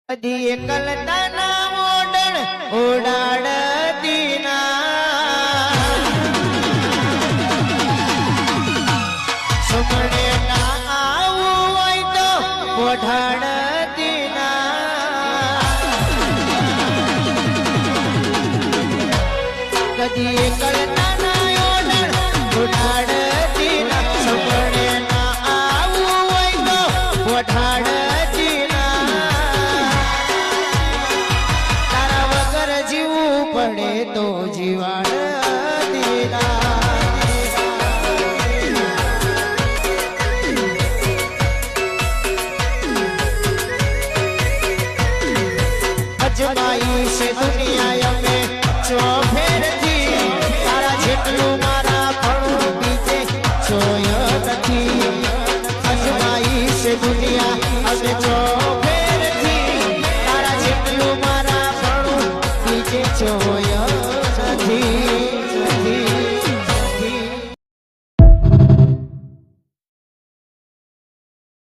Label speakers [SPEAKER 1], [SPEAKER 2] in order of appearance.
[SPEAKER 1] અધી એકલતાના ઓડણ ઓડાડતી ના સુમણે ના આવું હોય તો ઓઢાડતી ના કદી એકલતાના ઓડણ ઓડાડતી ના સુમણે ના આવું હોય તો ઓઢાડતી પડે તો જીવાડ અજમાઈ છે